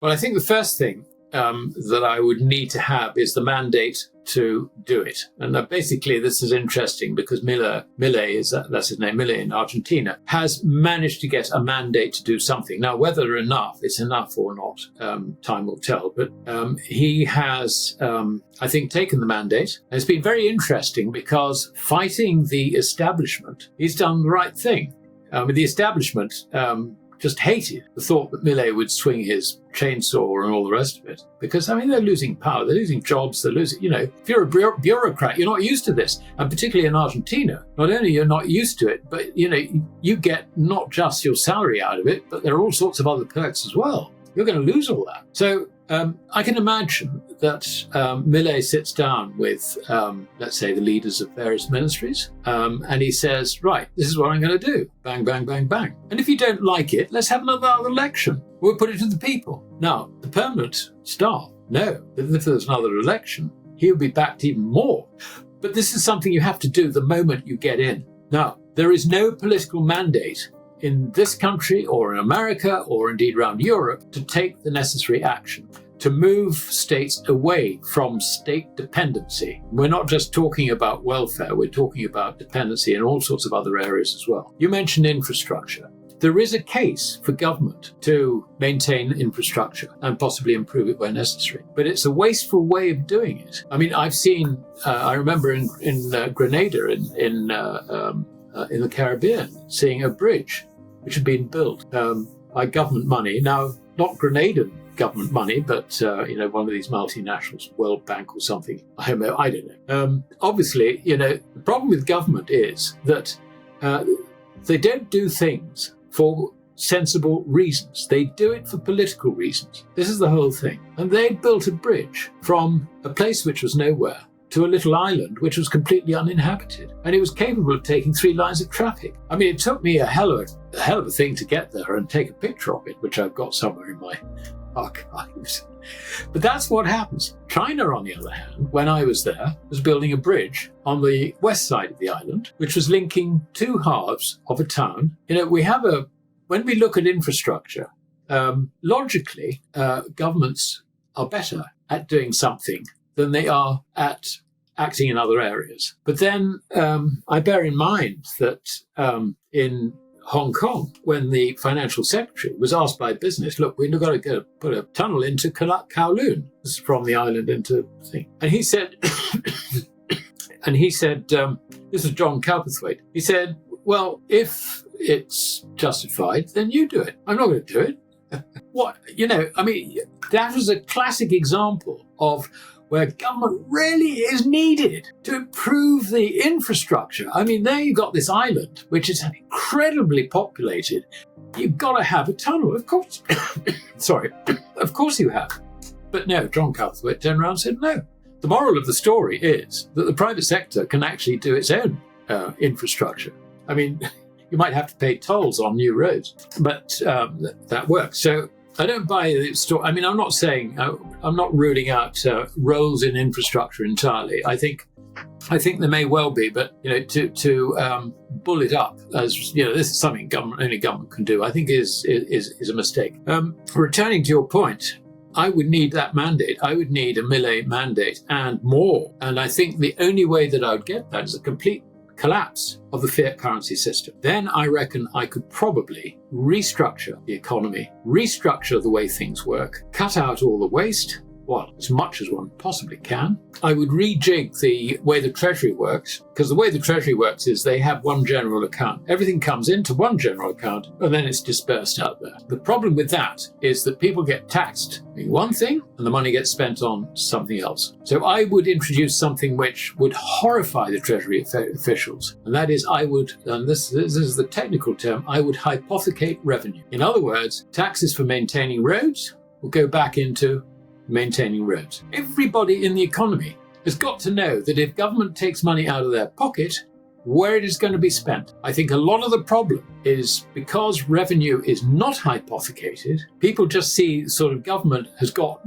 Well, I think the first thing that I would need to have is the mandate to do it. And basically, this is interesting because Milei, that's his name, Milei in Argentina, has managed to get a mandate to do something. Now, whether it's enough or not, time will tell. But he has, I think, taken the mandate. And it's been very interesting because fighting the establishment, he's done the right thing. The establishment just hated the thought that Milei would swing his chainsaw and all the rest of it. Because, they're losing power, they're losing jobs, they're losing, if you're a bureaucrat, you're not used to this. And particularly in Argentina, not only you're not used to it, but, you get not just your salary out of it, but there are all sorts of other perks as well. You're going to lose all that. So I can imagine that Milei sits down with, let's say, the leaders of various ministries, and he says, right, this is what I'm going to do. Bang, bang, bang, bang. And if you don't like it, let's have another election. We'll put it to the people. Now, the permanent staff, no. If there's another election, he'll be backed even more. But this is something you have to do the moment you get in. Now, there is no political mandate in this country or in America or indeed around Europe to take the necessary action to move states away from state dependency. We're not just talking about welfare, we're talking about dependency in all sorts of other areas as well. You mentioned infrastructure. There is a case for government to maintain infrastructure and possibly improve it where necessary. But it's a wasteful way of doing it. I've seen, I remember in Grenada in the Caribbean, seeing a bridge which had been built by government money. Now, not Grenadian government money, but one of these multinationals, World Bank or something. I don't know. Obviously, the problem with government is that they don't do things for sensible reasons. They do it for political reasons. This is the whole thing. And they built a bridge from a place which was nowhere to a little island which was completely uninhabited. And it was capable of taking 3 lines of traffic. It took me a hell of a thing to get there and take a picture of it, which I've got somewhere in my archives. But that's what happens. China, on the other hand, when I was there, was building a bridge on the west side of the island, which was linking 2 halves of a town. When we look at infrastructure, logically, governments are better at doing something than they are at acting in other areas. But then I bear in mind that in Hong Kong, when the financial secretary was asked by business, look, we've got to put a tunnel into Kowloon. This is from the island into the thing. And he said, this is John Cowperthwaite. He said, well, if it's justified, then you do it. I'm not going to do it. That was a classic example of where government really is needed to improve the infrastructure. There you've got this island, which is incredibly populated. You've got to have a tunnel, of course. Sorry, of course you have. But no, John Cowperthwaite turned around and said no. The moral of the story is that the private sector can actually do its own infrastructure. You might have to pay tolls on new roads, but that works. So I don't buy the story. I'm not saying, I'm not ruling out roles in infrastructure entirely. I think there may well be, but to bull it up as this is something only government can do, I think is a mistake. Returning to your point, I would need that mandate. I would need a Milei mandate and more. And I think the only way that I would get that is a complete collapse of the fiat currency system. Then I reckon I could probably restructure the economy, restructure the way things work, cut out all the waste, as much as one possibly can. I would rejig the way the Treasury works, because the way the Treasury works is they have one general account. Everything comes into one general account, and then it's dispersed out there. The problem with that is that people get taxed on one thing, and the money gets spent on something else. So I would introduce something which would horrify the Treasury officials, and that is and this is the technical term, I would hypothecate revenue. In other words, taxes for maintaining roads will go back into maintaining roads. Everybody in the economy has got to know that if government takes money out of their pocket, where it is going to be spent. I think a lot of the problem is because revenue is not hypothecated, people just see sort of government has got,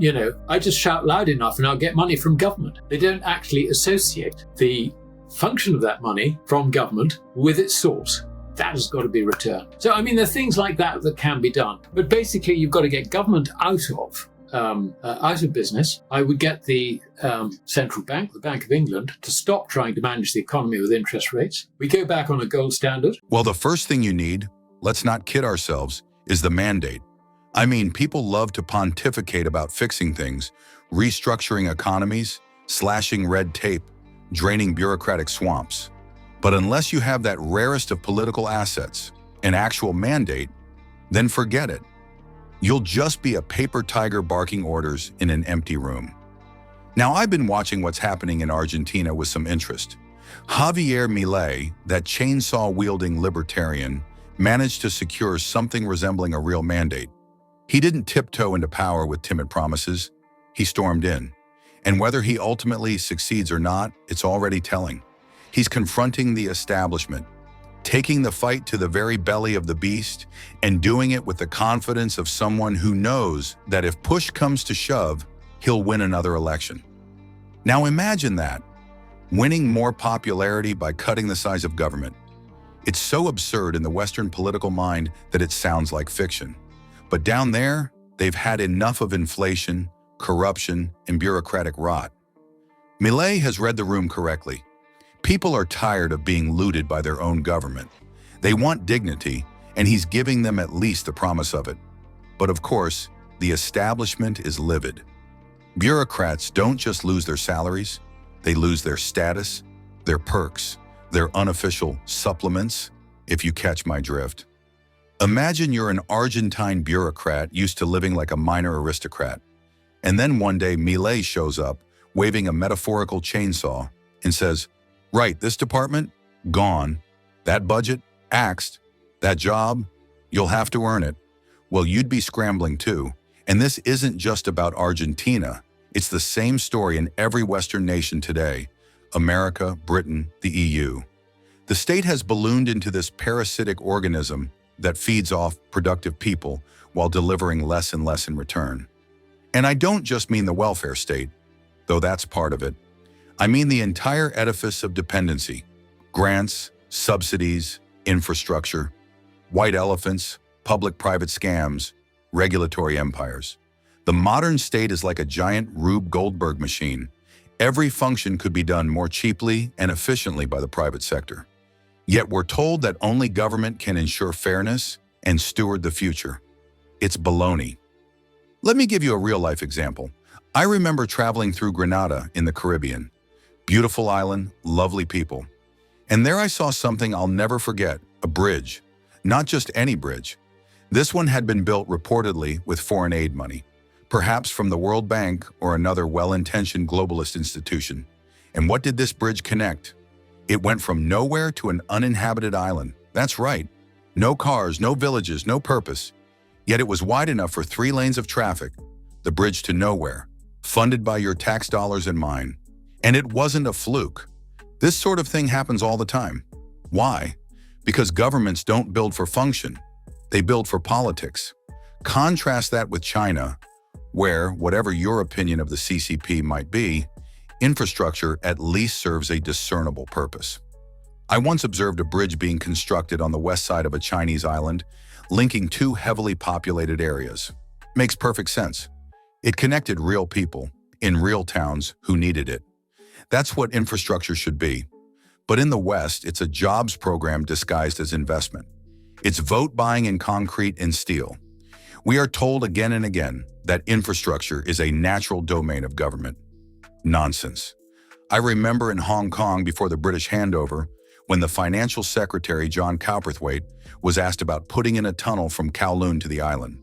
I just shout loud enough and I'll get money from government. They don't actually associate the function of that money from government with its source. that has got to be returned. So, I mean, there are things like that that can be done. But basically, you've got to get government out of business. I would get the central bank, the Bank of England, to stop trying to manage the economy with interest rates. We go back on a gold standard. Well, the first thing you need, let's not kid ourselves, is the mandate. I mean, people love to pontificate about fixing things, restructuring economies, slashing red tape, draining bureaucratic swamps. But unless you have that rarest of political assets, an actual mandate, then forget it. You'll just be a paper tiger barking orders in an empty room. Now, I've been watching what's happening in Argentina with some interest. Javier Milei, that chainsaw-wielding libertarian, managed to secure something resembling a real mandate. He didn't tiptoe into power with timid promises. He stormed in. And whether he ultimately succeeds or not, it's already telling. He's confronting the establishment, taking the fight to the very belly of the beast, and doing it with the confidence of someone who knows that if push comes to shove, he'll win another election. Now imagine that, winning more popularity by cutting the size of government. It's so absurd in the Western political mind that it sounds like fiction. But down there, they've had enough of inflation, corruption, and bureaucratic rot. Milei has read the room correctly. People are tired of being looted by their own government. They want dignity, and he's giving them at least the promise of it. But of course, the establishment is livid. Bureaucrats don't just lose their salaries, they lose their status, their perks, their unofficial supplements, if you catch my drift. Imagine you're an Argentine bureaucrat used to living like a minor aristocrat. And then one day Milei shows up, waving a metaphorical chainsaw, and says, "Right, this department? Gone. That budget? Axed. That job? You'll have to earn it." Well, you'd be scrambling too. And this isn't just about Argentina. It's the same story in every Western nation today. America, Britain, the EU. The state has ballooned into this parasitic organism that feeds off productive people while delivering less and less in return. And I don't just mean the welfare state, though that's part of it. I mean the entire edifice of dependency: grants, subsidies, infrastructure, white elephants, public-private scams, regulatory empires. The modern state is like a giant Rube Goldberg machine. Every function could be done more cheaply and efficiently by the private sector. Yet we're told that only government can ensure fairness and steward the future. It's baloney. Let me give you a real-life example. I remember traveling through Grenada in the Caribbean. Beautiful island, lovely people. And there I saw something I'll never forget, a bridge. Not just any bridge. This one had been built reportedly with foreign aid money, perhaps from the World Bank or another well-intentioned globalist institution. And what did this bridge connect? It went from nowhere to an uninhabited island. That's right. No cars, no villages, no purpose. Yet it was wide enough for 3 lanes of traffic. The bridge to nowhere, funded by your tax dollars and mine. And it wasn't a fluke. This sort of thing happens all the time. Why? Because governments don't build for function. They build for politics. Contrast that with China, where, whatever your opinion of the CCP might be, infrastructure at least serves a discernible purpose. I once observed a bridge being constructed on the west side of a Chinese island, linking 2 heavily populated areas. Makes perfect sense. It connected real people in real towns who needed it. That's what infrastructure should be. But in the West, it's a jobs program disguised as investment. It's vote buying in concrete and steel. We are told again and again that infrastructure is a natural domain of government. Nonsense. I remember in Hong Kong before the British handover, when the financial secretary, John Cowperthwaite, was asked about putting in a tunnel from Kowloon to the island.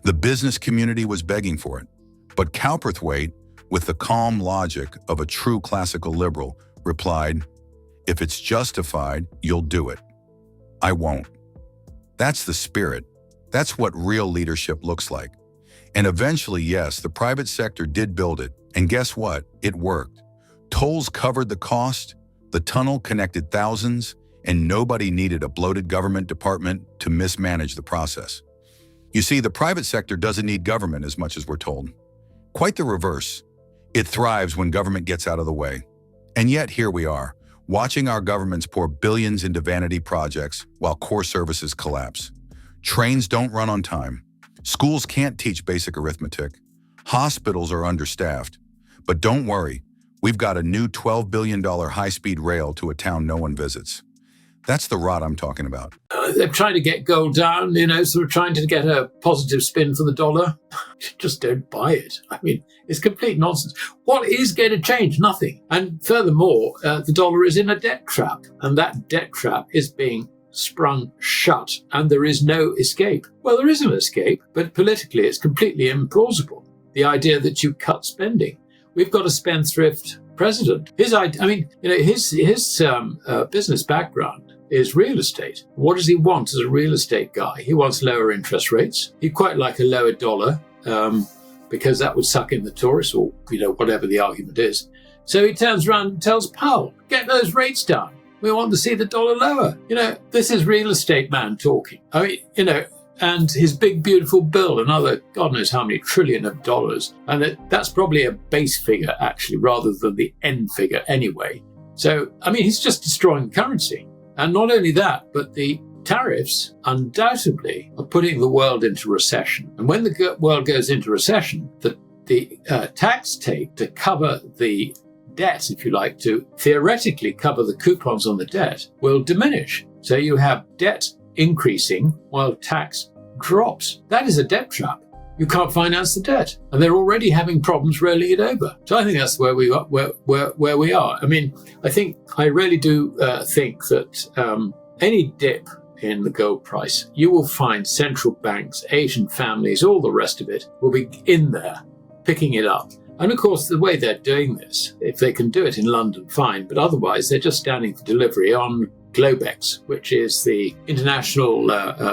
The business community was begging for it. But Cowperthwaite, with the calm logic of a true classical liberal, replied, "If it's justified, you'll do it. I won't." That's the spirit. That's what real leadership looks like. And eventually, yes, the private sector did build it. And guess what? It worked. Tolls covered the cost, the tunnel connected thousands, and nobody needed a bloated government department to mismanage the process. You see, the private sector doesn't need government as much as we're told. Quite the reverse. It thrives when government gets out of the way. And yet here we are, watching our governments pour billions into vanity projects while core services collapse. Trains don't run on time. Schools can't teach basic arithmetic. Hospitals are understaffed. But don't worry, we've got a new $12 billion high-speed rail to a town no one visits. That's the rot I'm talking about. They're trying to get gold down, sort of trying to get a positive spin for the dollar. Just don't buy it. I mean, it's complete nonsense. What is going to change? Nothing. And furthermore, the dollar is in a debt trap, and that debt trap is being sprung shut, and there is no escape. Well, there is an escape, but politically it's completely implausible. The idea that you cut spending. We've got a spendthrift president. His business background is real estate. What does he want as a real estate guy? He wants lower interest rates. He'd quite like a lower dollar because that would suck in the tourists or, whatever the argument is. So he turns around and tells Powell, get those rates down. We want to see the dollar lower. This is real estate man talking. And his big, beautiful bill, another God knows how many trillion of dollars. And that's probably a base figure, actually, rather than the end figure anyway. So, he's just destroying currency. And not only that, but the tariffs undoubtedly are putting the world into recession. And when the world goes into recession, the tax take to cover the debt, if you like, to theoretically cover the coupons on the debt, will diminish. So you have debt increasing while tax drops. That is a debt trap. You can't finance the debt, and they're already having problems rolling it over. So I think that's where we are. Where we are. I really do think that any dip in the gold price, you will find central banks, Asian families, all the rest of it will be in there picking it up. And of course, the way they're doing this, if they can do it in London, fine. But otherwise, they're just standing for delivery on Globex, which is the international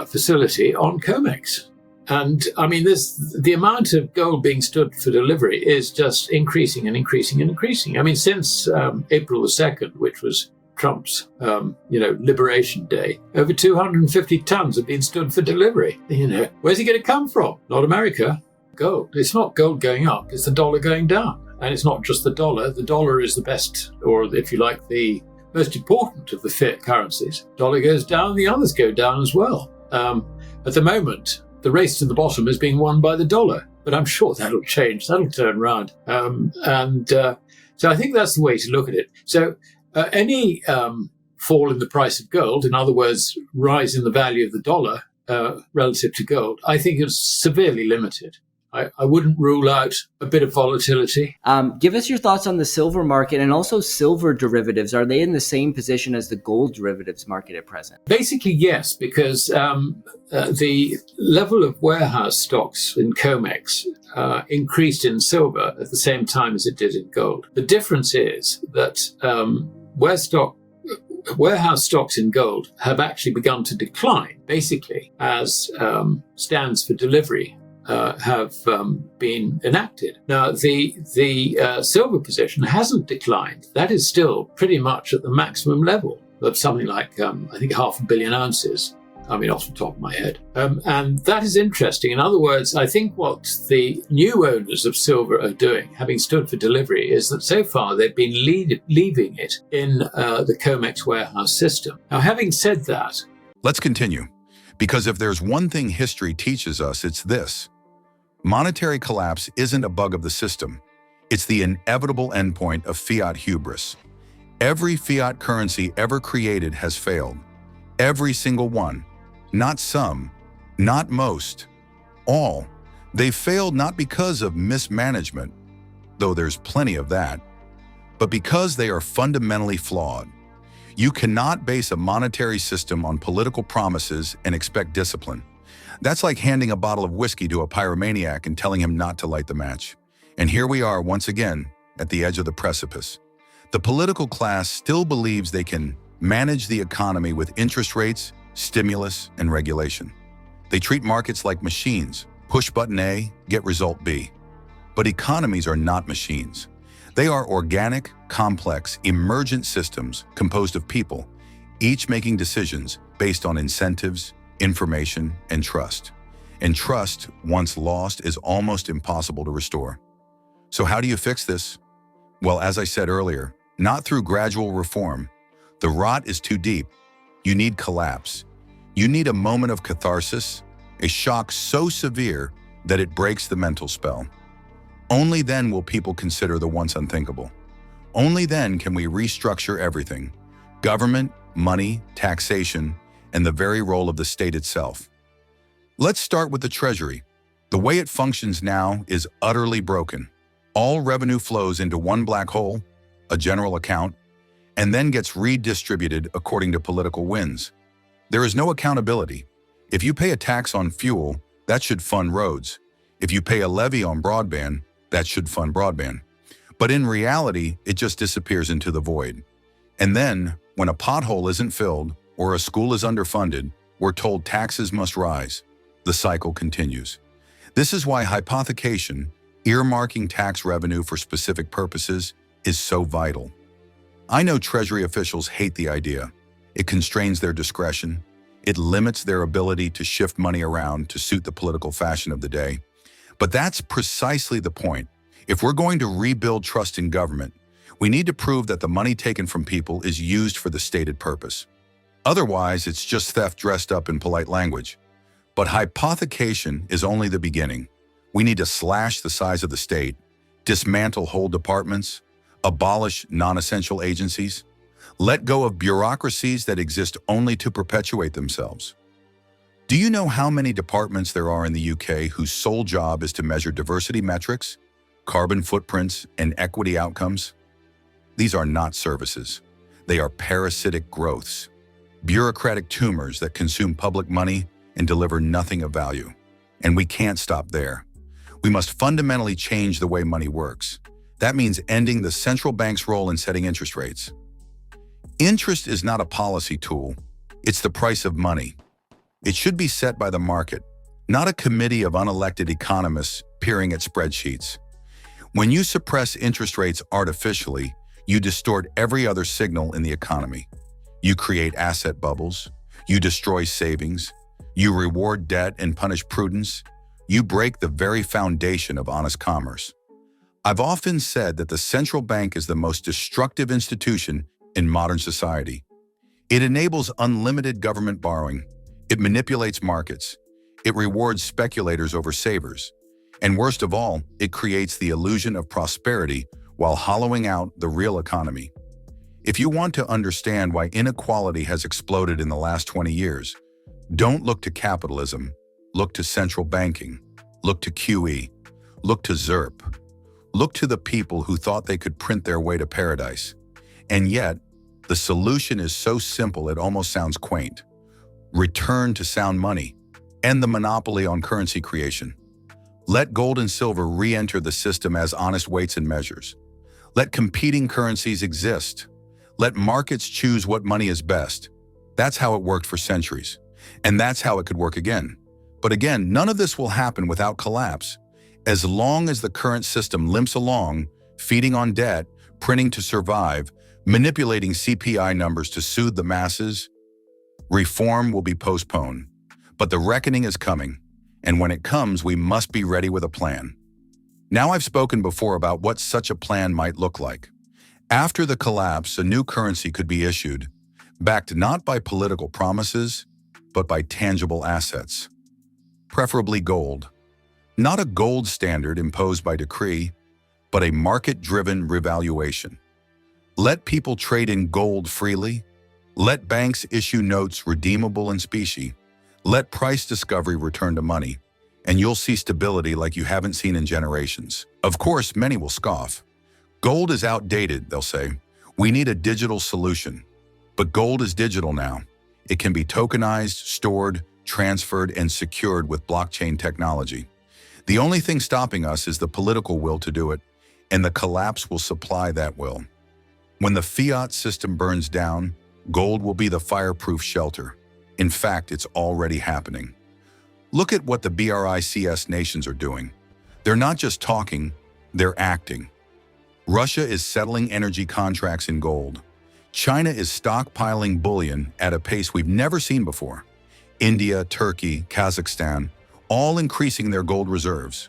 facility on COMEX. And the amount of gold being stood for delivery is just increasing and increasing and increasing. Since April the 2nd, which was Trump's, Liberation Day, over 250 tons have been stood for delivery. Where's he going to come from? Not America. Gold. It's not gold going up. It's the dollar going down. And it's not just the dollar. The dollar is the best, or if you like, the most important of the fiat currencies. Dollar goes down, the others go down as well. At the moment, the race to the bottom is being won by the dollar, but I'm sure that'll change. That'll turn around. So I think that's the way to look at it. So any fall in the price of gold, in other words, rise in the value of the dollar relative to gold, I think is severely limited. I wouldn't rule out a bit of volatility. Give us your thoughts on the silver market and also silver derivatives. Are they in the same position as the gold derivatives market at present? Basically, yes, because the level of warehouse stocks in COMEX increased in silver at the same time as it did in gold. The difference is that warehouse stocks in gold have actually begun to decline, basically, as stands for delivery have been enacted. Now, the silver position hasn't declined. That is still pretty much at the maximum level of something like, I think, 500 million ounces. Off the top of my head. And that is interesting. In other words, I think what the new owners of silver are doing, having stood for delivery, is that so far they've been leaving it in the COMEX warehouse system. Now, having said that... Let's continue. Because if there's one thing history teaches us, it's this. Monetary collapse isn't a bug of the system. It's the inevitable endpoint of fiat hubris. Every fiat currency ever created has failed. Every single one. Not some, not most, all. They failed not because of mismanagement, though there's plenty of that, but because they are fundamentally flawed. You cannot base a monetary system on political promises and expect discipline. That's like handing a bottle of whiskey to a pyromaniac and telling him not to light the match. And here we are once again at the edge of the precipice. The political class still believes they can manage the economy with interest rates, stimulus, and regulation. They treat markets like machines. Push button A, get result B. But economies are not machines. They are organic, complex, emergent systems composed of people, each making decisions based on incentives, information, and trust. And trust, once lost, is almost impossible to restore. So how do you fix this? Well, as I said earlier, not through gradual reform, The rot is too deep. You need collapse. You need a moment of catharsis, a shock so severe that it breaks the mental spell. Only then will people consider the once unthinkable. Only then can we restructure everything: government, money, taxation, and the very role of the state itself. Let's start with the Treasury. The way it functions now is utterly broken. All revenue flows into one black hole, a general account, and then gets redistributed according to political winds. There is no accountability. If you pay a tax on fuel, that should fund roads. If you pay a levy on broadband, that should fund broadband. But in reality, it just disappears into the void. And then, when a pothole isn't filled or a school is underfunded, we're told taxes must rise. The cycle continues. This is why hypothecation, earmarking tax revenue for specific purposes, is so vital. I know Treasury officials hate the idea. It constrains their discretion. It limits their ability to shift money around to suit the political fashion of the day. But that's precisely the point. If we're going to rebuild trust in government, we need to prove that the money taken from people is used for the stated purpose. Otherwise, it's just theft dressed up in polite language. But hypothecation is only the beginning. We need to slash the size of the state, dismantle whole departments, abolish non-essential agencies, let go of bureaucracies that exist only to perpetuate themselves. Do you know how many departments there are in the UK whose sole job is to measure diversity metrics, carbon footprints, and equity outcomes? These are not services. They are parasitic growths, bureaucratic tumors that consume public money and deliver nothing of value. And we can't stop there. We must fundamentally change the way money works. That means ending the central bank's role in setting interest rates. Interest is not a policy tool. It's the price of money. It should be set by the market, not a committee of unelected economists peering at spreadsheets. When you suppress interest rates artificially, you distort every other signal in the economy. You create asset bubbles. You destroy savings. You reward debt and punish prudence. You break the very foundation of honest commerce. I've often said that the central bank is the most destructive institution in modern society. It enables unlimited government borrowing. It manipulates markets. It rewards speculators over savers. And worst of all, it creates the illusion of prosperity while hollowing out the real economy. If you want to understand why inequality has exploded in the last 20 years, don't look to capitalism. Look to central banking. Look to QE. Look to ZERP. Look to the people who thought they could print their way to paradise. And yet, the solution is so simple it almost sounds quaint. Return to sound money. End the monopoly on currency creation. Let gold and silver re-enter the system as honest weights and measures. Let competing currencies exist. Let markets choose what money is best. That's how it worked for centuries. And that's how it could work again. But again, none of this will happen without collapse. As long as the current system limps along, feeding on debt, printing to survive, manipulating CPI numbers to soothe the masses, reform will be postponed. But the reckoning is coming, and when it comes, we must be ready with a plan. Now, I've spoken before about what such a plan might look like. After the collapse, a new currency could be issued, backed not by political promises, but by tangible assets, preferably gold. Not a gold standard imposed by decree, but a market-driven revaluation. Let people trade in gold freely. Let banks issue notes redeemable in specie. Let price discovery return to money, and you'll see stability like you haven't seen in generations. Of course, many will scoff. Gold is outdated, they'll say. We need a digital solution. But gold is digital now. It can be tokenized, stored, transferred, and secured with blockchain technology. The only thing stopping us is the political will to do it, and the collapse will supply that will. When the fiat system burns down, gold will be the fireproof shelter. In fact, it's already happening. Look at what the BRICS nations are doing. They're not just talking, they're acting. Russia is settling energy contracts in gold. China is stockpiling bullion at a pace we've never seen before. India, Turkey, Kazakhstan, all increasing their gold reserves.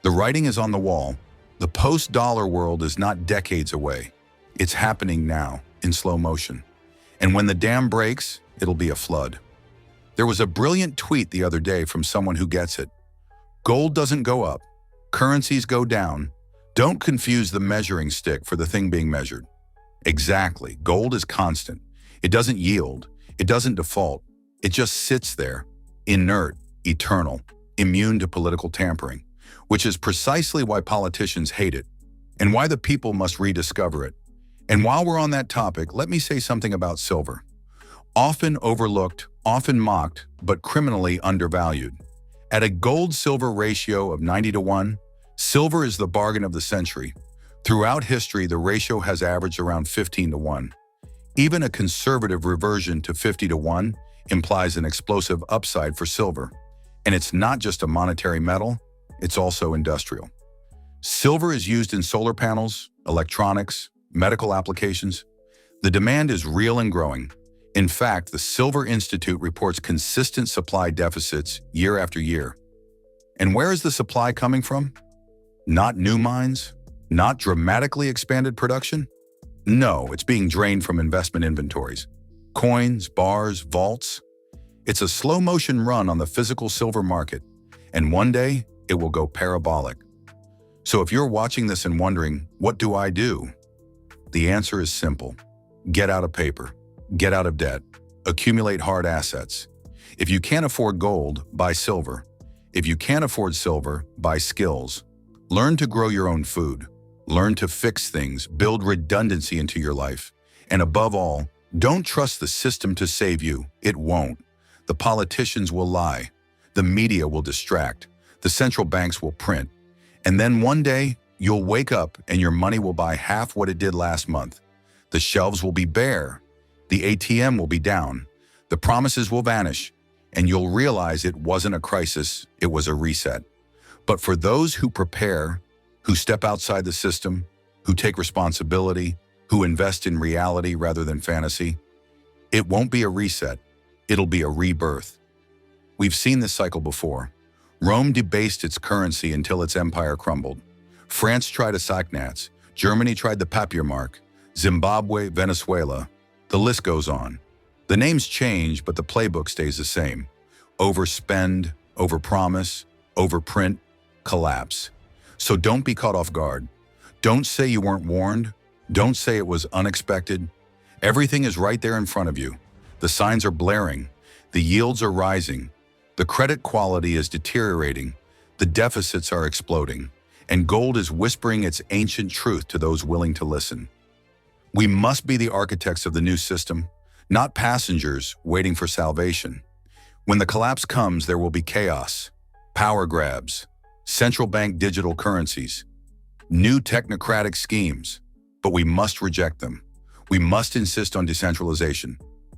The writing is on the wall. The post-dollar world is not decades away. It's happening now, in slow motion. And when the dam breaks, it'll be a flood. There was a brilliant tweet the other day from someone who gets it. Gold doesn't go up. Currencies go down. Don't confuse the measuring stick for the thing being measured. Exactly. Gold is constant. It doesn't yield. It doesn't default. It just sits there, inert, eternal, immune to political tampering, which is precisely why politicians hate it and why the people must rediscover it. And while we're on that topic, let me say something about silver. Often overlooked, often mocked, but criminally undervalued. At a gold-silver ratio of 90-1, silver is the bargain of the century. Throughout history, the ratio has averaged around 15-1. Even a conservative reversion to 50-1 implies an explosive upside for silver. And it's not just a monetary metal, it's also industrial. Silver is used in solar panels, electronics, medical applications. The demand is real and growing. In fact, the Silver Institute reports consistent supply deficits year after year. And where is the supply coming from? Not new mines? Not dramatically expanded production? No, it's being drained from investment inventories. Coins, bars, vaults. It's a slow-motion run on the physical silver market, and one day it will go parabolic. So if you're watching this and wondering, what do I do? The answer is simple. Get out of paper. Get out of debt. Accumulate hard assets. If you can't afford gold, buy silver. If you can't afford silver, buy skills. Learn to grow your own food. Learn to fix things, build redundancy into your life. And above all, don't trust the system to save you. It won't. The politicians will lie. The media will distract. The central banks will print. And then one day, you'll wake up and your money will buy half what it did last month. The shelves will be bare. The ATM will be down. The promises will vanish. And you'll realize it wasn't a crisis, it was a reset. But for those who prepare, who step outside the system, who take responsibility, who invest in reality rather than fantasy, it won't be a reset, it'll be a rebirth. We've seen this cycle before. Rome debased its currency until its empire crumbled. France tried a sacknats, Germany tried the papiermark, Zimbabwe, Venezuela, the list goes on. The names change, but the playbook stays the same. Overspend, overpromise, overprint, collapse. So don't be caught off guard. Don't say you weren't warned. Don't say it was unexpected. Everything is right there in front of you. The signs are blaring. The yields are rising. The credit quality is deteriorating. The deficits are exploding. And gold is whispering its ancient truth to those willing to listen. We must be the architects of the new system, not passengers waiting for salvation. When the collapse comes, there will be chaos, power grabs, central bank digital currencies, new technocratic schemes, but we must reject them. We must insist on decentralization,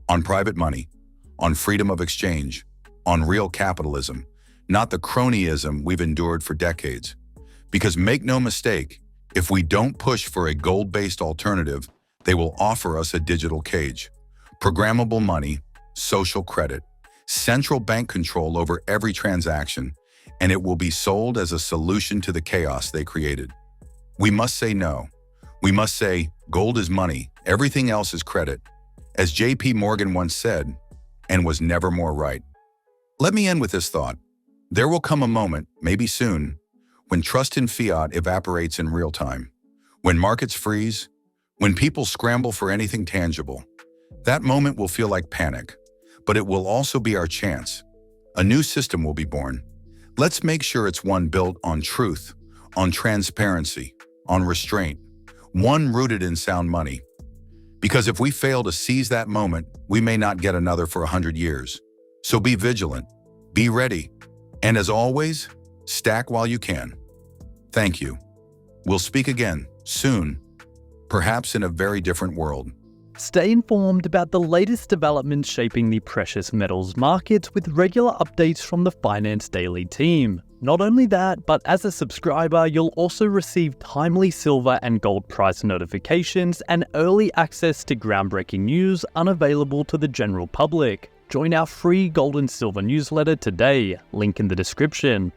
on private money, on freedom of exchange, on real capitalism, not the cronyism we've endured for decades. Because make no mistake, if we don't push for a gold-based alternative, they will offer us a digital cage. Programmable money, social credit, central bank control over every transaction, and it will be sold as a solution to the chaos they created. We must say no. We must say, gold is money, everything else is credit. As J.P. Morgan once said, and was never more right. Let me end with this thought. There will come a moment, maybe soon, when trust in fiat evaporates in real time, when markets freeze, when people scramble for anything tangible. That moment will feel like panic, but it will also be our chance. A new system will be born. Let's make sure it's one built on truth, on transparency, on restraint, one rooted in sound money. Because if we fail to seize that moment, we may not get another for 100 years. So be vigilant, be ready, and as always, stack while you can. Thank you. We'll speak again, soon, perhaps in a very different world. Stay informed about the latest developments shaping the precious metals markets with regular updates from the Finance Daily team. Not only that, but as a subscriber, you'll also receive timely silver and gold price notifications and early access to groundbreaking news unavailable to the general public. Join our free gold and silver newsletter today, link in the description.